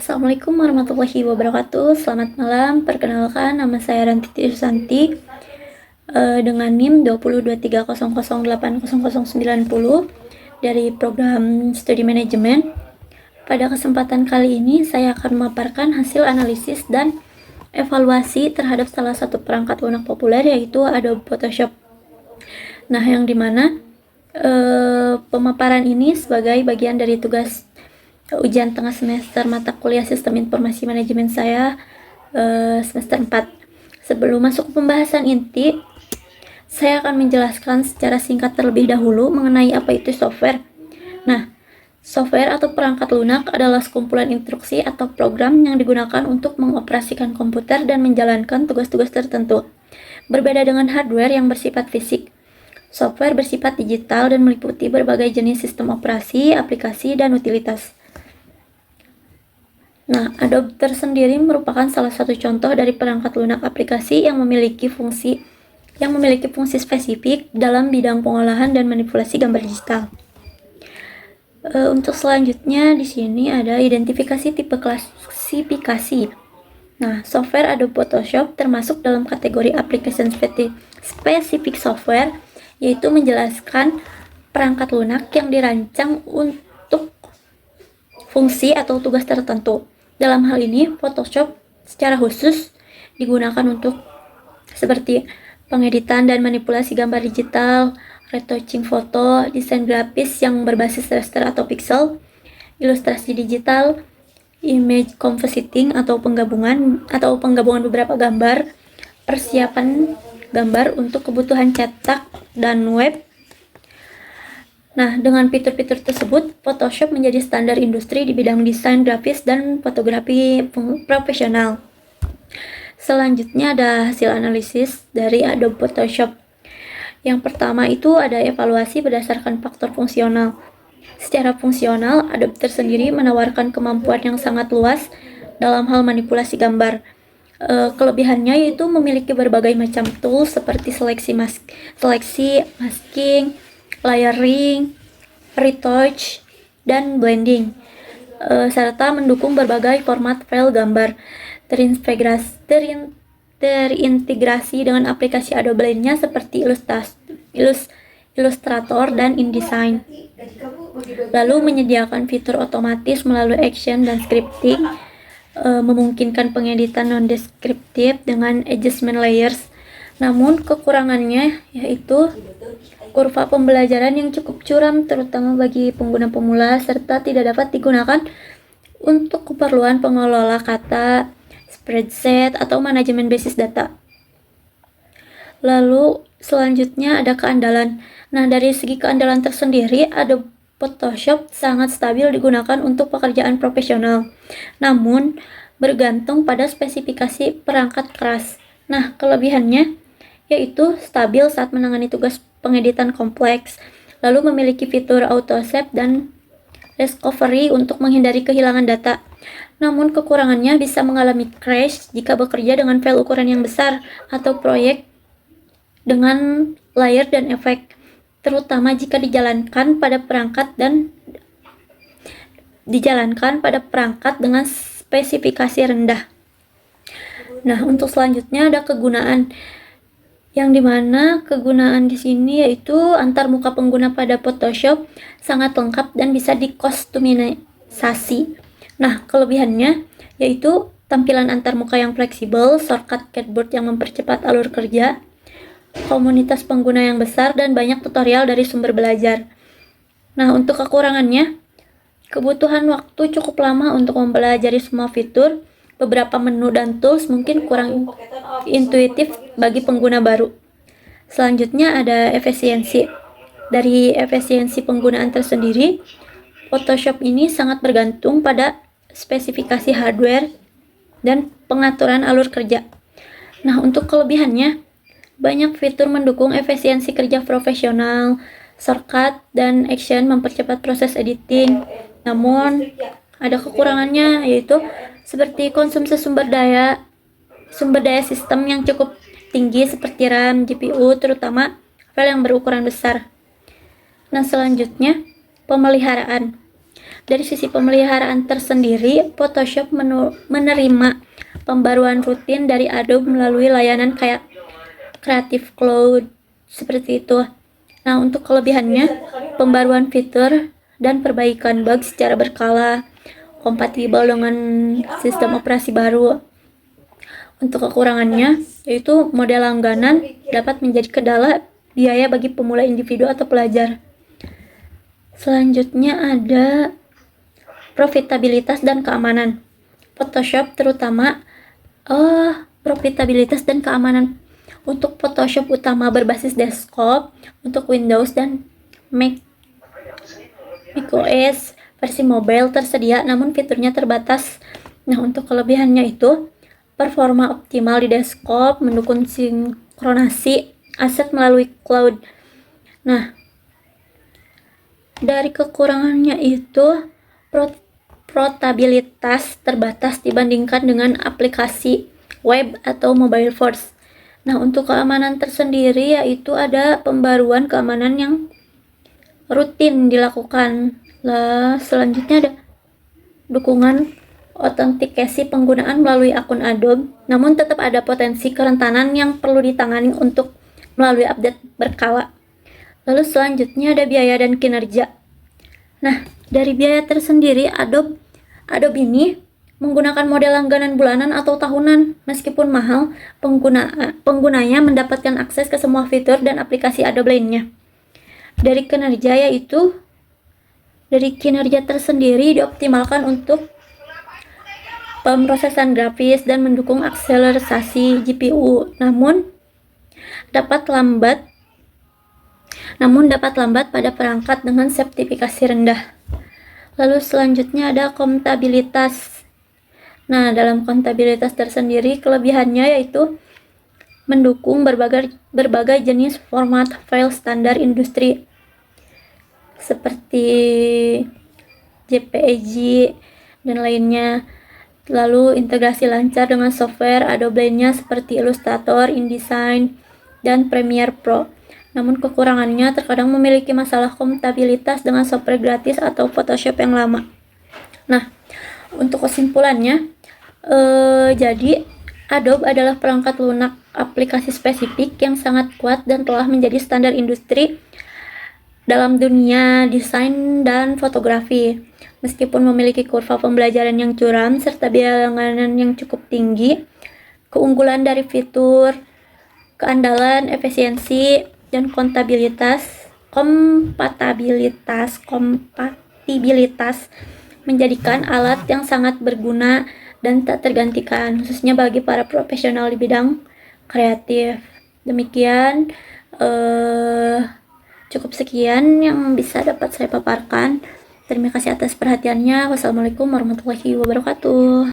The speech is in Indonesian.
Assalamualaikum warahmatullahi wabarakatuh. Selamat malam. Perkenalkan, nama saya Rantiti Susanti dengan NIM 202300809090 dari program studi manajemen. Pada kesempatan kali ini saya akan memaparkan hasil analisis dan evaluasi terhadap salah satu perangkat lunak populer, yaitu Adobe Photoshop. Nah, yang dimana pemaparan ini sebagai bagian dari tugas ujian tengah semester mata kuliah Sistem Informasi Manajemen saya semester 4. Sebelum masuk ke pembahasan inti, saya akan menjelaskan secara singkat terlebih dahulu mengenai apa itu software. Nah, software atau perangkat lunak adalah sekumpulan instruksi atau program yang digunakan untuk mengoperasikan komputer dan menjalankan tugas-tugas tertentu. Berbeda dengan hardware yang bersifat fisik, software bersifat digital dan meliputi berbagai jenis sistem operasi, aplikasi, dan utilitas. Nah, Adobe tersendiri merupakan salah satu contoh dari perangkat lunak aplikasi yang memiliki fungsi spesifik dalam bidang pengolahan dan manipulasi gambar digital. Untuk selanjutnya di sini ada identifikasi tipe klasifikasi. Nah, software Adobe Photoshop termasuk dalam kategori application specific software, yaitu menjelaskan perangkat lunak yang dirancang untuk fungsi atau tugas tertentu. Dalam hal ini, Photoshop secara khusus digunakan untuk seperti pengeditan dan manipulasi gambar digital, retouching foto, desain grafis yang berbasis raster atau pixel, ilustrasi digital, image compositing atau penggabungan beberapa gambar, persiapan gambar untuk kebutuhan cetak dan web. Nah, dengan fitur-fitur tersebut, Photoshop menjadi standar industri di bidang desain grafis dan fotografi profesional. Selanjutnya ada hasil analisis dari Adobe Photoshop. Yang pertama itu ada evaluasi berdasarkan faktor fungsional. Secara fungsional, Adobe tersendiri menawarkan kemampuan yang sangat luas dalam hal manipulasi gambar. Kelebihannya yaitu memiliki berbagai macam tools seperti seleksi, masking, layering, retouch, dan blending, serta mendukung berbagai format file gambar, terintegrasi dengan aplikasi Adobe lainnya seperti Illustrator dan InDesign. Lalu menyediakan fitur otomatis melalui action dan scripting, memungkinkan pengeditan non-deskriptif dengan adjustment layers. Namun kekurangannya yaitu kurva pembelajaran yang cukup curam, terutama bagi pengguna pemula, serta tidak dapat digunakan untuk keperluan pengelola kata, spreadsheet, atau manajemen basis data. Lalu selanjutnya ada keandalan. Nah, dari segi keandalan tersendiri, Adobe Photoshop sangat stabil digunakan untuk pekerjaan profesional, namun bergantung pada spesifikasi perangkat keras. Nah, kelebihannya yaitu stabil saat menangani tugas pengeditan kompleks, lalu memiliki fitur auto save dan recovery untuk menghindari kehilangan data. Namun kekurangannya bisa mengalami crash jika bekerja dengan file ukuran yang besar atau proyek dengan layer dan efek, terutama jika dijalankan pada perangkat dengan spesifikasi rendah. Nah, untuk selanjutnya ada kegunaan, yang dimana kegunaan di sini yaitu antar muka pengguna pada Photoshop sangat lengkap dan bisa dikustomisasi. Nah, kelebihannya yaitu tampilan antar muka yang fleksibel, shortcut keyboard yang mempercepat alur kerja, komunitas pengguna yang besar, dan banyak tutorial dari sumber belajar. Nah, untuk kekurangannya, kebutuhan waktu cukup lama untuk mempelajari semua fitur. Beberapa menu dan tools mungkin kurang intuitif bagi pengguna baru. Selanjutnya ada efisiensi. Dari efisiensi penggunaan tersendiri, Photoshop ini sangat bergantung pada spesifikasi hardware dan pengaturan alur kerja. Nah, untuk kelebihannya, banyak fitur mendukung efisiensi kerja profesional, shortcut dan action mempercepat proses editing. Namun, ada kekurangannya yaitu seperti konsumsi sumber daya sistem yang cukup tinggi seperti RAM, GPU, terutama file yang berukuran besar. Nah, selanjutnya pemeliharaan. Dari sisi pemeliharaan tersendiri, Photoshop menerima pembaruan rutin dari Adobe melalui layanan kayak Creative Cloud, seperti itu. Nah, untuk kelebihannya, pembaruan fitur dan perbaikan bug secara berkala, kompatibel dengan sistem operasi baru. Untuk kekurangannya, yaitu model langganan dapat menjadi kendala biaya bagi pemula individu atau pelajar. Selanjutnya ada profitabilitas dan keamanan. Photoshop terutama profitabilitas dan keamanan. Untuk Photoshop utama berbasis desktop, untuk Windows dan macOS versi mobile tersedia, namun fiturnya terbatas. Nah, untuk kelebihannya itu performa optimal di desktop, mendukung sinkronasi aset melalui cloud. Nah, dari kekurangannya itu portabilitas terbatas dibandingkan dengan aplikasi web atau mobile phones. Nah, untuk keamanan tersendiri yaitu ada pembaruan keamanan yang rutin dilakukan. Selanjutnya ada dukungan autentikasi penggunaan melalui akun Adobe, namun tetap ada potensi kerentanan yang perlu ditangani untuk melalui update berkala. Lalu selanjutnya ada biaya dan kinerja. Nah, dari biaya tersendiri, Adobe ini menggunakan model langganan bulanan atau tahunan. Meskipun mahal, penggunanya mendapatkan akses ke semua fitur dan aplikasi Adobe lainnya. Dari kinerja tersendiri dioptimalkan untuk pemrosesan grafis dan mendukung akselerasi GPU, namun dapat lambat pada perangkat dengan sertifikasi rendah. Lalu selanjutnya ada kontabilitas. Nah, dalam kontabilitas tersendiri kelebihannya yaitu mendukung berbagai jenis format file standar industri seperti JPEG dan lainnya. Lalu integrasi lancar dengan software Adobe lainnya seperti Illustrator, InDesign, dan Premiere Pro. Namun kekurangannya terkadang memiliki masalah kompatibilitas dengan software gratis atau Photoshop yang lama. Nah, untuk kesimpulannya, jadi Adobe adalah perangkat lunak aplikasi spesifik yang sangat kuat dan telah menjadi standar industri dalam dunia desain dan fotografi. Meskipun memiliki kurva pembelajaran yang curam serta biaya langganan yang cukup tinggi, keunggulan dari fitur, keandalan, efisiensi, dan kompatibilitas menjadikan alat yang sangat berguna dan tak tergantikan, khususnya bagi para profesional di bidang kreatif. Demikian, cukup sekian yang bisa dapat saya paparkan. Terima kasih atas perhatiannya. Wassalamualaikum warahmatullahi wabarakatuh.